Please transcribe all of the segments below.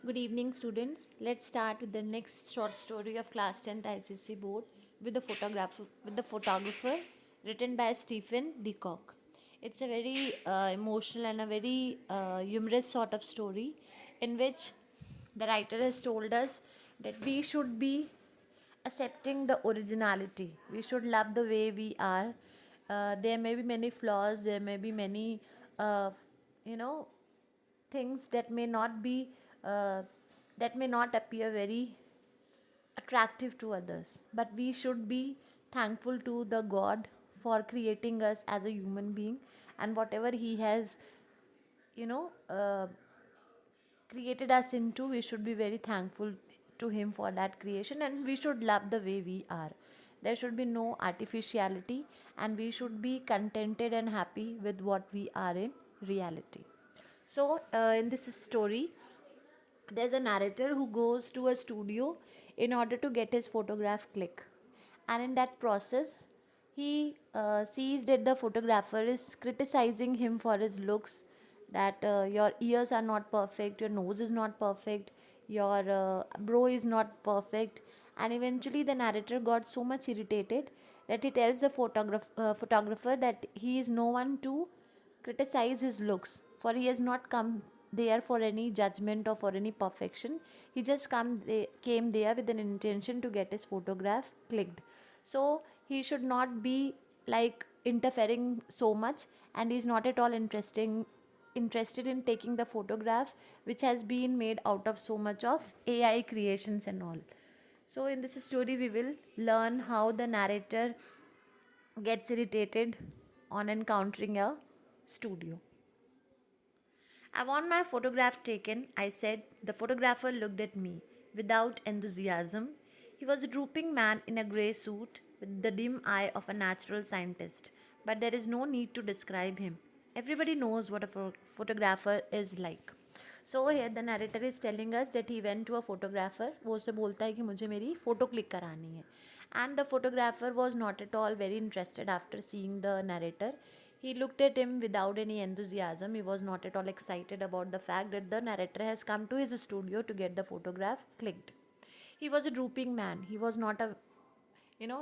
Good evening, students. Let's start with the next short story of class 10th ICC board with the photographer written by Stephen Leacock. It's a very emotional and a very humorous sort of story in which the writer has told us that we should be accepting the originality. We should love the way we are. There may be many flaws, there may be many, uh, you know, things uh, that may not appear very attractive to others, but we should be thankful to the god for creating us as a human being, and whatever he has you know uh, created us into, we should be very thankful to him for that creation, and we should love the way we are. There should be no artificiality, and we should be contented and happy with what we are in reality. So in this story, there's a narrator who goes to a studio in order to get his photograph click, and in that process he sees that the photographer is criticizing him for his looks, that your ears are not perfect, your nose is not perfect, your brow is not perfect. And eventually the narrator got so much irritated that he tells the photographer that he is no one to criticize his looks, for he has not come there for any judgment or for any perfection. He just came there with an intention to get his photograph clicked. So he should not be like interfering so much, and he's not at all interested in taking the photograph which has been made out of so much of AI creations and all. So in this story we will learn how the narrator gets irritated on encountering a studio. I want my photograph taken, I said. The photographer looked at me without enthusiasm. He was a drooping man in a grey suit with the dim eye of a natural scientist, but there is no need to describe him. Everybody knows what a photographer is like. So here the narrator is telling us that he went to a photographer. वो उससे बोलता है कि मुझे मेरी photo click करानी है. And the photographer was not at all very interested after seeing the narrator. He looked at him without any enthusiasm. He was not at all excited about the fact that the narrator has come to his studio to get the photograph clicked. He was a drooping man. He was not a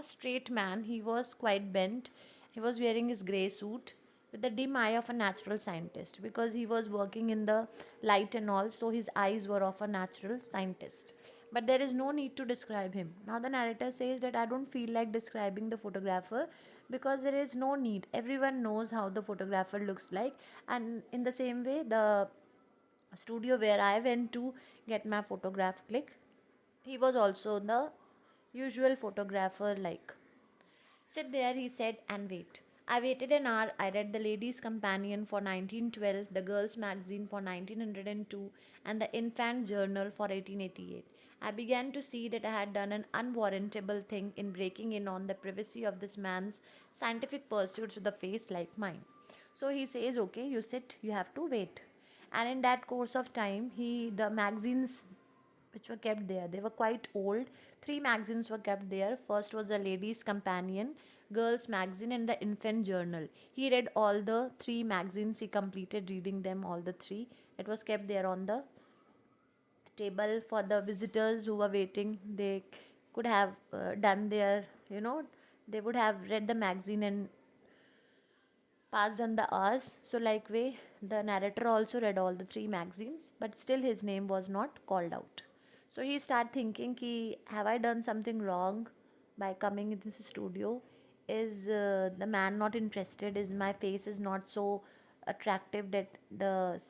straight man. He was quite bent. He was wearing his grey suit with the dim eye of a natural scientist, because he was working in the light and all, so his eyes were of a natural scientist. But there is no need to describe him. Now the narrator says that I don't feel like describing the photographer because there is no need. Everyone knows how the photographer looks like, and in the same way, the studio where I went to get my photograph click, he was also the usual photographer like. Sit there, he said, and wait. I waited an hour. I read The Ladies' Companion for 1912, The Girls' Magazine for 1902, and The Infant Journal for 1888. I began to see that I had done an unwarrantable thing in breaking in on the privacy of this man's scientific pursuits with a face like mine. So he says, okay, you sit, you have to wait. And in that course of time, the magazines which were kept there, they were quite old. Three magazines were kept there. First was the Ladies' Companion, Girls' Magazine, and the Infant Journal. He read all the three magazines. He completed reading them, all the three. It was kept there on the table for the visitors who were waiting. They could have done their, they would have read the magazine and passed on the hours. So, like way, the narrator also read all the three magazines, but still his name was not called out. So he started thinking, ki, have I done something wrong by coming into the studio? Is the man not interested? Is my face is not so attractive that the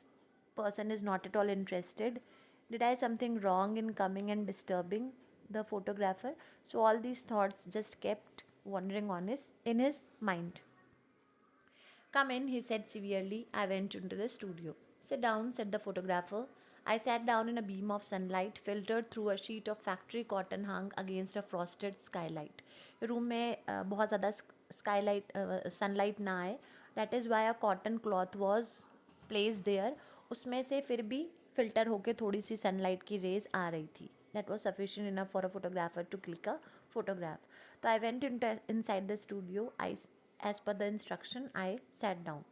person is not at all interested? Did I something wrong in coming and disturbing the photographer? So all these thoughts just kept wandering on in his mind. Come in, he said severely. I went into the studio. Sit down, said the photographer. I sat down in a beam of sunlight filtered through a sheet of factory cotton hung against a frosted skylight. Room में बहुत ज़्यादा skylight sunlight ना आए. That is why a cotton cloth was placed there. उसमें से फिर भी filter होके थोड़ी सी sunlight की rays आ रही थी. That was sufficient enough for a photographer to click a photograph. So I went inside the studio. As per the instruction, I sat down.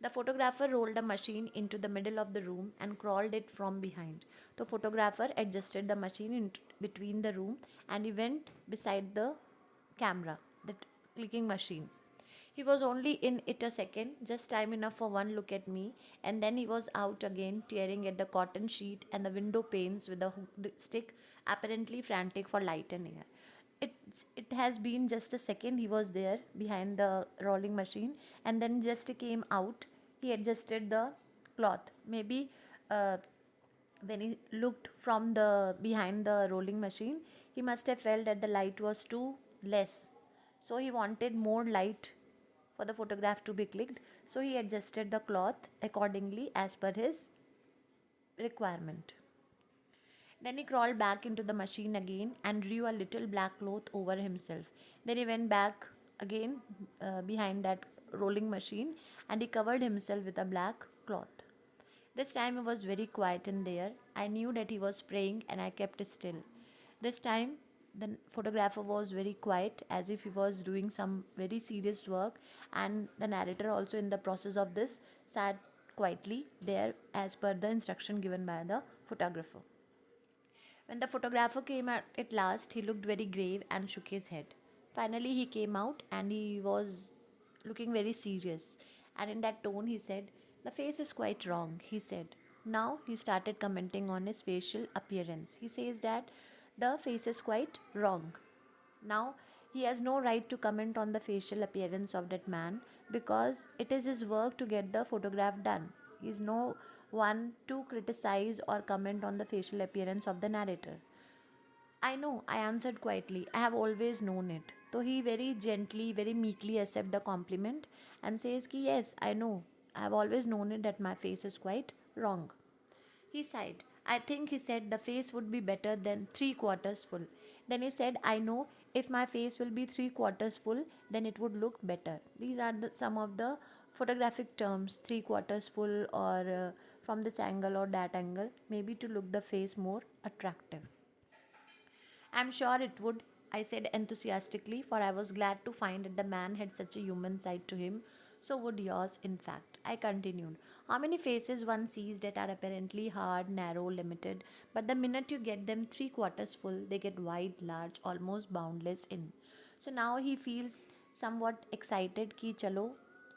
The photographer rolled a machine into the middle of the room and crawled it from behind. The photographer adjusted the machine in between the room and he went beside the camera, that clicking machine. He was only in it a second, just time enough for one look at me, and then he was out again, tearing at the cotton sheet and the window panes with a hooked stick, apparently frantic for light and air. It, it has been just a second he was there behind the rolling machine, and then just came out. He adjusted the cloth. Maybe uh, when he looked from the behind the rolling machine, he must have felt that the light was too less. So he wanted more light for the photograph to be clicked. So he adjusted the cloth accordingly as per his requirement. Then he crawled back into the machine again and drew a little black cloth over himself. Then he went back again behind that rolling machine and he covered himself with a black cloth. This time he was very quiet in there. I knew that he was praying and I kept still. This time the photographer was very quiet as if he was doing some very serious work, and the narrator also in the process of this sat quietly there as per the instruction given by the photographer. When the photographer came out at last, he looked very grave and shook his head. Finally, he came out and he was looking very serious. And in that tone, he said, "The face is quite wrong," he said. Now he started commenting on his facial appearance. He says that the face is quite wrong. Now he has no right to comment on the facial appearance of that man because it is his work to get the photograph done. He is no one to criticize or comment on the facial appearance of the narrator. I know, I answered quietly. I have always known it. So he very gently, very meekly accepts the compliment and says ki yes, I know. I have always known it that my face is quite wrong. He sighed. I think, he said, the face would be better than three quarters full. Then he said, I know if my face will be three quarters full, then it would look better. These are some of the photographic terms, three quarters full or from this angle or that angle, maybe to look the face more attractive. I'm sure it would, I said enthusiastically, for I was glad to find that the man had such a human side to him. So would yours, in fact. I continued. How many faces one sees that are apparently hard, narrow, limited, but the minute you get them three quarters full, they get wide, large, almost boundless in. So now he feels somewhat excited कि चलो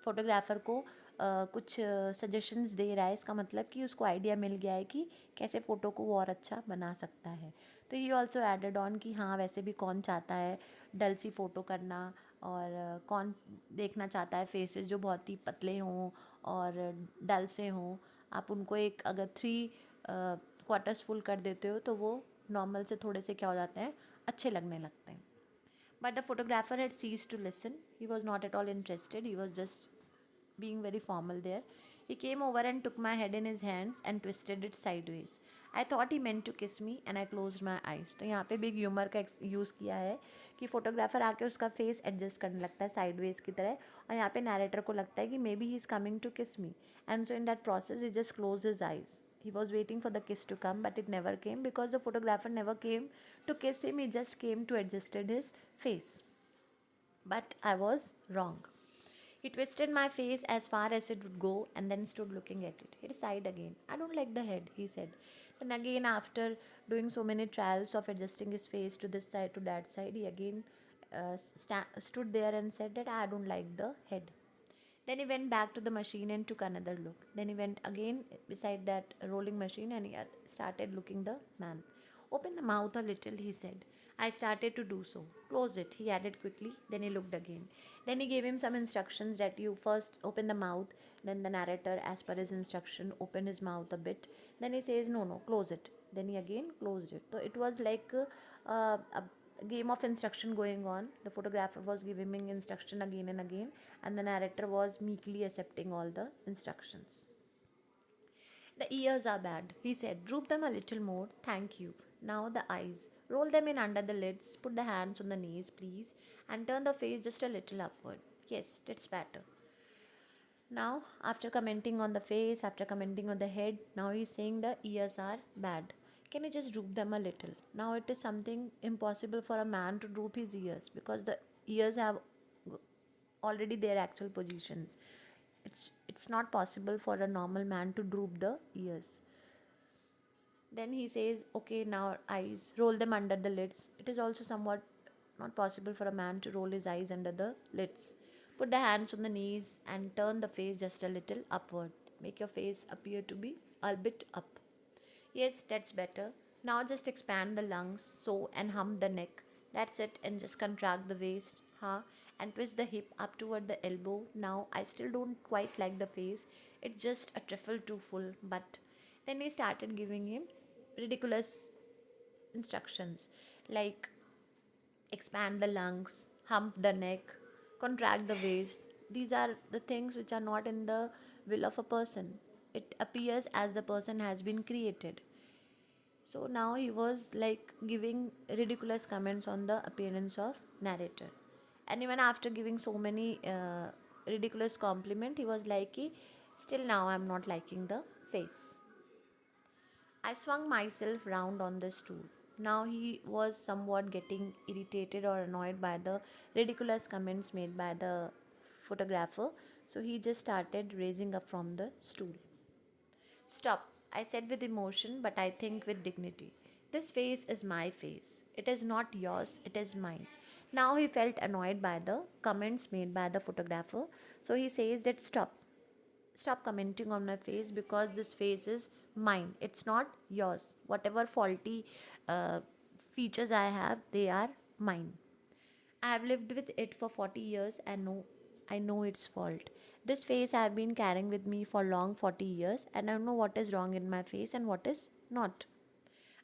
photographer को कुछ suggestions दे रहा है, इसका मतलब कि उसको आइडिया मिल गया है कि कैसे फ़ोटो को वो और अच्छा बना सकता है. तो ही ऑल्सो एडेड ऑन कि हाँ वैसे भी कौन चाहता है डल सी फ़ोटो करना, और कौन देखना चाहता है फेसेस जो बहुत ही पतले हों और डल से हों. आप उनको एक अगर थ्री क्वार्टर्स फुल कर देते हो तो वो नॉर्मल से थोड़े से क्या हो जाते हैं, अच्छे लगने लगते हैं. But the photographer had ceased to listen. He was not at all interested. He was just being very formal there. He came over and took my head in his hands and twisted it sideways. I thought he meant to kiss me and I closed my eyes. तो यहाँ पे big humour का use किया है कि photographer आके उसका face adjust करने लगता है साइडवेज की तरह, और यहाँ पे नैरेटर को लगता है कि may be he is coming to kiss me, and so in that process he just close his eyes. He was waiting for the kiss to come, but it never came because the photographer never came to kiss him. He just came to adjusted his face. But I was wrong. He twisted my face as far as it would go and then stood looking at it. He sighed again. I don't like the head, he said. Then again, after doing so many trials of adjusting his face to this side to that side, he again stood there and said that I don't like the head. Then he went back to the machine and took another look. Then he went again beside that rolling machine and he started looking the man. Open the mouth a little, he said. I started to do so. Close it, he added quickly. Then he looked again. Then he gave him some instructions that you first open the mouth. Then the narrator, as per his instruction, opened his mouth a bit. Then he says, no, close it. Then he again closed it. So it was like a game of instruction going on. The photographer was giving instruction again and again, and the narrator was meekly accepting all the instructions. The ears are bad, he said. Droop them a little more. Thank you. Now the eyes. Roll them in under the lids. Put the hands on the knees, please. And turn the face just a little upward. Yes, that's better. Now, after commenting on the face, after commenting on the head, now he's saying the ears are bad. Can you just droop them a little? Now it is something impossible for a man to droop his ears because the ears have already their actual positions. It's not possible for a normal man to droop the ears. Then he says, okay, now eyes, roll them under the lids. It is also somewhat not possible for a man to roll his eyes under the lids. Put the hands on the knees and turn the face just a little upward. Make your face appear to be a bit up. Yes, that's better. Now just expand the lungs, so, and hum the neck. That's it, and just contract the waist, huh? And twist the hip up toward the elbow. Now I still don't quite like the face. It's just a trifle too full. But then he started giving him ridiculous instructions like expand the lungs, hump the neck, contract the waist. These are the things which are not in the will of a person. It appears as the person has been created. So now he was like giving ridiculous comments on the appearance of narrator. And even after giving so many ridiculous compliment, he was like, still now I'm not liking the face. I swung myself round on the stool. Now he was somewhat getting irritated or annoyed by the ridiculous comments made by the photographer, so he just started raising up from the stool. Stop, I said with emotion, but I think with dignity. This face is my face. It is not yours, it is mine. Now he felt annoyed by the comments made by the photographer, so he says that stop commenting on my face because this face is mine. It's not yours. Whatever faulty uh, features I have, they are mine. I have lived with it for 40 years and I know its fault. This face I have been carrying with me for long 40 years and I know what is wrong in my face and what is not.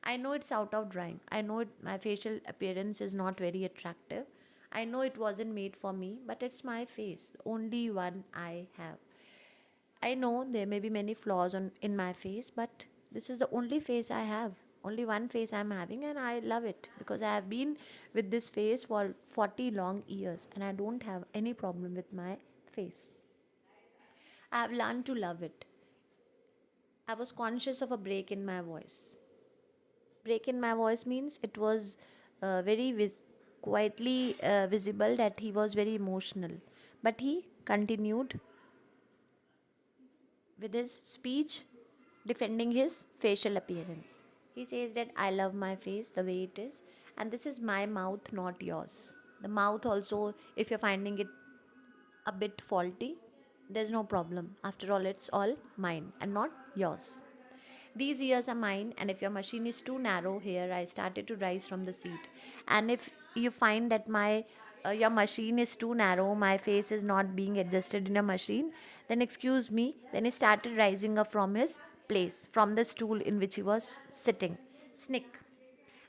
I know it's out of drawing. I know my facial appearance is not very attractive. I know it wasn't made for me, but it's my face, the only one I have. I know there may be many flaws in my face, but this is the only face I have. Only one face I'm having, and I love it because I have been with this face for 40 long years and I don't have any problem with my face. I have learned to love it. I was conscious of a break in my voice. Break in my voice means it was quietly visible that he was very emotional. But he continued with his speech defending his facial appearance. He says that I love my face the way it is, and this is my mouth, not yours. The mouth, also, if you're finding it a bit faulty, there's no problem. After all, it's all mine and not yours. These ears are mine, and if your machine is too narrow here, I started to rise from the seat. And if you find that my your machine is too narrow, my face is not being adjusted in a machine, then excuse me. Then he started rising up from his place, from the stool in which he was sitting. Snick.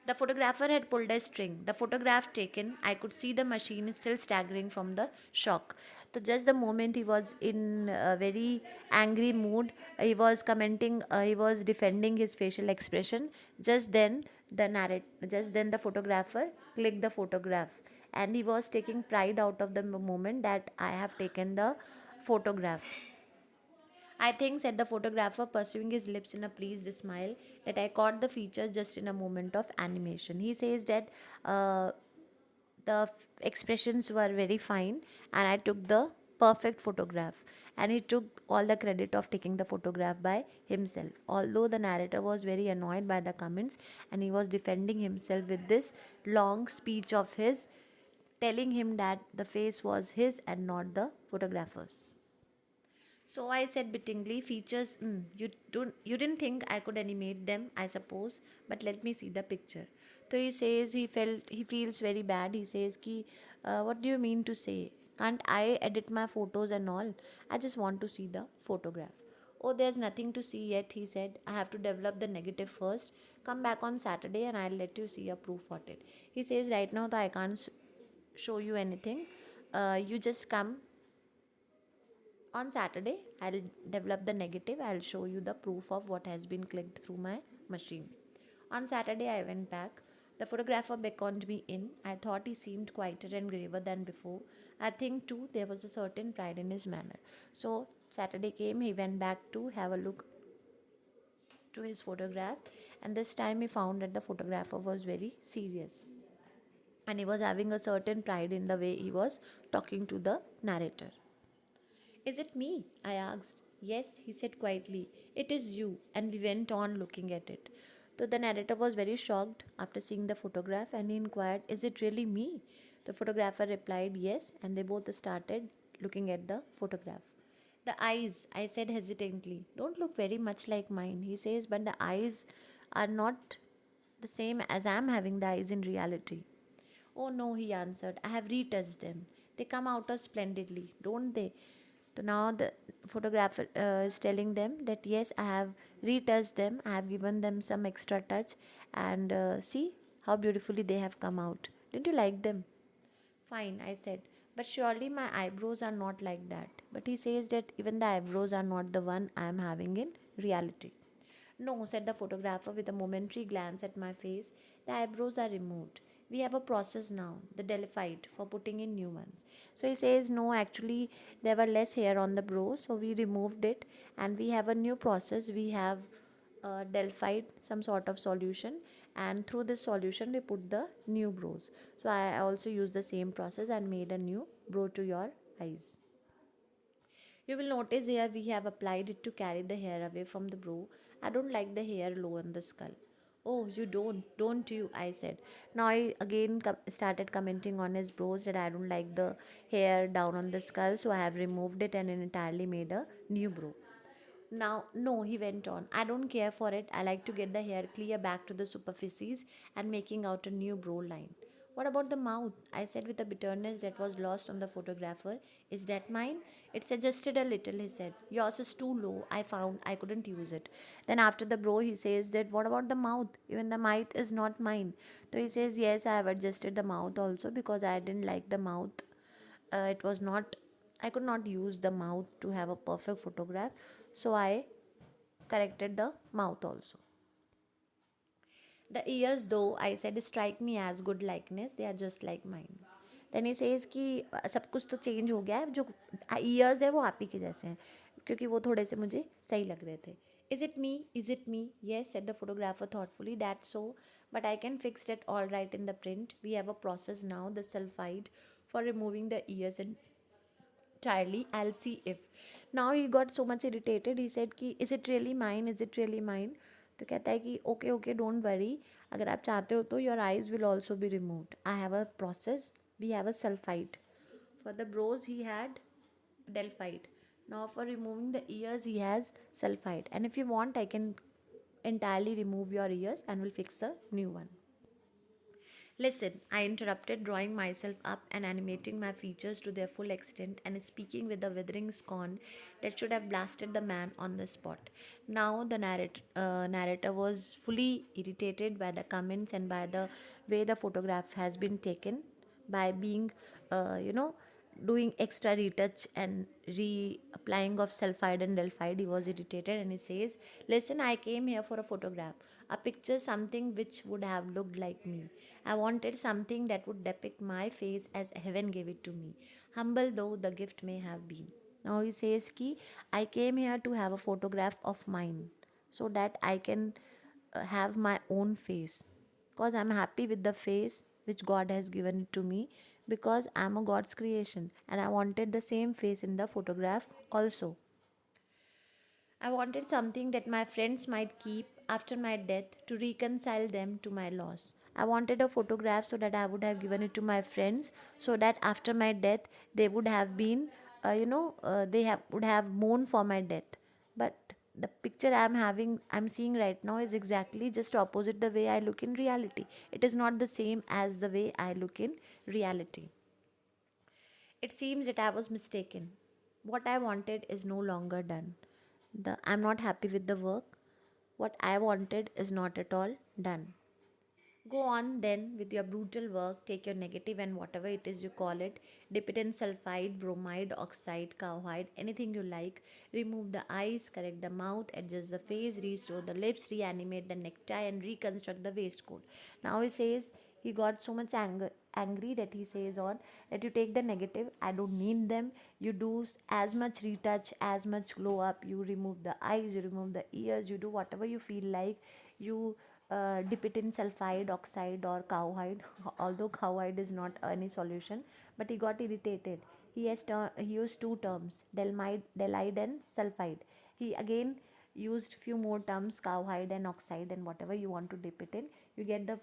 The photographer had pulled a string. The photograph taken, I could see the machine still staggering from the shock. So just the moment he was in a very angry mood, he was commenting, he was defending his facial expression. Just then the photographer clicked the photograph, and he was taking pride out of the moment that I have taken the photograph. I think, said the photographer, pursuing his lips in a pleased smile, that I caught the features just in a moment of animation. He says that the expressions were very fine, and I took the perfect photograph. And he took all the credit of taking the photograph by himself. Although the narrator was very annoyed by the comments, and he was defending himself with this long speech of his, telling him that the face was his and not the photographer's. So I said bittingly, features, you didn't think I could animate them, I suppose, but let me see the picture. So he says he feels very bad. He says ki, what do you mean to say? Can't I edit my photos and all? I just want to see the photograph. Oh, there's nothing to see yet, he said. I have to develop the negative first. Come back on Saturday and I'll let you see a proof of it. He says right now that I can't show you anything. You just come on Saturday. I'll develop the negative. I'll show you the proof of what has been clicked through my machine. On Saturday, I went back. The photographer beckoned me in. I thought he seemed quieter and graver than before. I think too there was a certain pride in his manner. So Saturday came, he went back to have a look to his photograph, and this time he found that the photographer was very serious. And he was having a certain pride in the way he was talking to the narrator. Is it me? I asked. Yes, he said quietly. It is you. And we went on looking at it. So the narrator was very shocked after seeing the photograph and he inquired, is it really me? The photographer replied, yes, and they both started looking at the photograph. The eyes, I said hesitantly, don't look very much like mine. He says, but the eyes are not the same as I am having the eyes in reality. Oh no, he answered. I have retouched them. They come out splendidly, don't they? So now the photographer is telling them that yes, I have retouched them. I have given them some extra touch, and see how beautifully they have come out. Didn't you like them? Fine, I said. But surely my eyebrows are not like that. But he says that even the eyebrows are not the one I am having in reality. No, said the photographer with a momentary glance at my face. The eyebrows are removed. We have a process now, the Delphied, for putting in new ones. So he says, no, actually, there were less hair on the brow, so we removed it and we have a new process. We have Delphied, some sort of solution, and through this solution, we put the new brows. So I also used the same process and made a new brow to your eyes. You will notice here we have applied it to carry the hair away from the brow. I don't like the hair low on the skull. Oh, you don't you? I said. Now I again started commenting on his brows that I don't like the hair down on the skull, so I have removed it and entirely made a new brow. Now, no, he went on. I don't care for it. I like to get the hair clear back to the superficies and making out a new brow line. What about the mouth? I said with a bitterness that was lost on the photographer. Is that mine? It suggested a little, he said. Yours is too low. I found I couldn't use it. Then after the brow, he says that what about the mouth? Even the mouth is not mine. So he says, yes, I have adjusted the mouth also because I didn't like the mouth. It was not, I could not use the mouth to have a perfect photograph. So I corrected the mouth also. The ears, though, I said, strike me as good likeness. They are just like mine. Then he says कि सब कुछ तो change हो गया है जो years है वो आप ही के जैसे हैं क्योंकि वो थोड़े से मुझे सही लग रहे थे. Is it me? Yes, said the photographer thoughtfully. That's so. But I can fix that all right in the print. We have a process now, the sulfide, for removing the ears entirely. I'll see if. Now he got so much irritated. He said कि is it really mine? Is it really mine? तो कहता है कि okay okay don't worry अगर आप चाहते हो तो your eyes will also be removed I have a process we have a sulphide for the brows he had delphite. Now for removing the ears he has sulfide and if you want I can entirely remove your ears and will fix a new one. Listen, I interrupted, drawing myself up and animating my features to their full extent and speaking with a withering scorn that should have blasted the man on the spot. Now, the narrator was fully irritated by the comments and by the way the photograph has been taken, by being, doing extra retouch and reapplying of sulfide and delphide. He was irritated and he says, listen, I came here for a photograph, a picture, something which would have looked like me. I wanted something that would depict my face as heaven gave it to me, humble though the gift may have been. Now he says ki I came here to have a photograph of mine so that I can have my own face because I'm happy with the face which God has given to me because I'm a God's creation and I wanted the same face in the photograph also. I wanted something that my friends might keep after my death to reconcile them to my loss. I wanted a photograph so that I would have given it to my friends so that after my death they would have been, would have mourned for my death. But the picture I'm seeing right now is exactly just opposite the way I look in reality. It is not the same as the way I look in reality. It seems that I was mistaken. What I wanted is no longer done. I'm not happy with the work. What I wanted is not at all done. Go on then with your brutal work. Take your negative and whatever it is you call it, dip it in sulfide, bromide, oxide, cowhide, anything you like. Remove the eyes, correct the mouth, adjust the face, restore the lips, reanimate the necktie, and reconstruct the waistcoat. Now he says he got so much angry that he says on that you take the negative. I don't need them. You do as much retouch, as much glow up. You remove the eyes, you remove the ears, you do whatever you feel like. You dip it in sulfide, oxide, or cowhide. Although cowhide is not any solution, but he got irritated. He used two terms, delide and sulfide. He again used few more terms, cowhide and oxide, and whatever you want to dip it in. You get the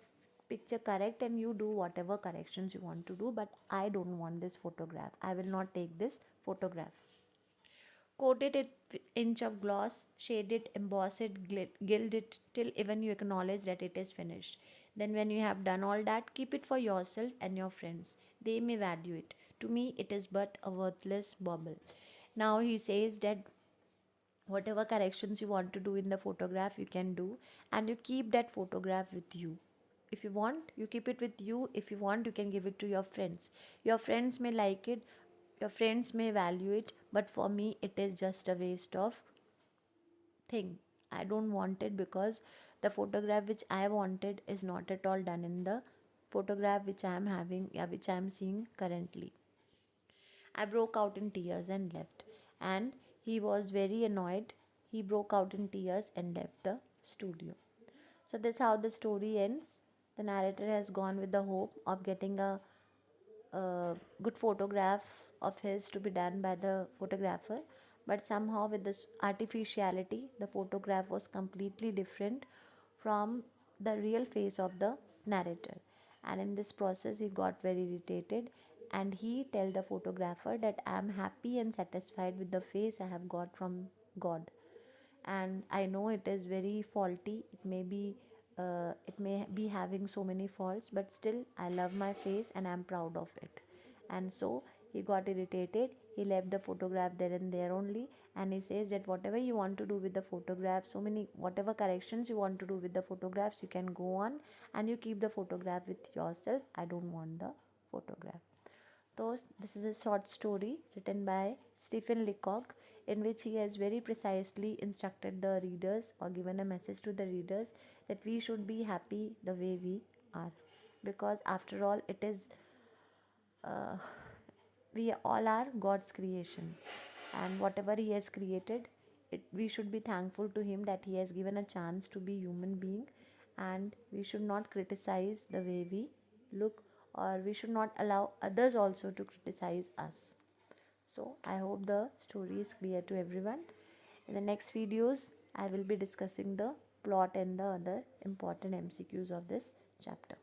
picture correct and you do whatever corrections you want to do, but I don't want this photograph. I will not take this photograph. Coat it with inch of gloss, shade it, emboss it, gild it till even you acknowledge that it is finished. Then when you have done all that, keep it for yourself and your friends. They may value it. To me, it is but a worthless bauble. Now he says that whatever corrections you want to do in the photograph, you can do, and you keep that photograph with you. If you want, you keep it with you. If you want, you can give it to your friends. Your friends may like it, your friends may value it, but for me it is just a waste of thing. I don't want it, because the photograph which I wanted is not at all done in the photograph which I am having, yeah, which I am seeing currently. I broke out in tears and left, and he was very annoyed. He broke out in tears and left the studio. So this is how the story ends. The narrator has gone with the hope of getting a good photograph of his to be done by the photographer, but somehow with this artificiality, the photograph was completely different from the real face of the narrator. And in this process, he got very irritated, and he tell the photographer that I am happy and satisfied with the face I have got from God, and I know it is very faulty. It may be having so many faults, but still I love my face and I'm proud of it. And so he got irritated. He left the photograph there and there only, and he says that whatever you want to do with the photograph, so many whatever corrections you want to do with the photographs, you can go on, and you keep the photograph with yourself. I don't want the photograph. So, this is a short story written by Stephen Leacock, in which he has very precisely instructed the readers or given a message to the readers that we should be happy the way we are. Because, after all, uh, we all are God's creation, and whatever He has created, we should be thankful to Him that He has given a chance to be human being, and we should not criticize the way we look, or we should not allow others also to criticize us. So I hope the story is clear to everyone. In the next videos, I will be discussing the plot and the other important MCQs of this chapter.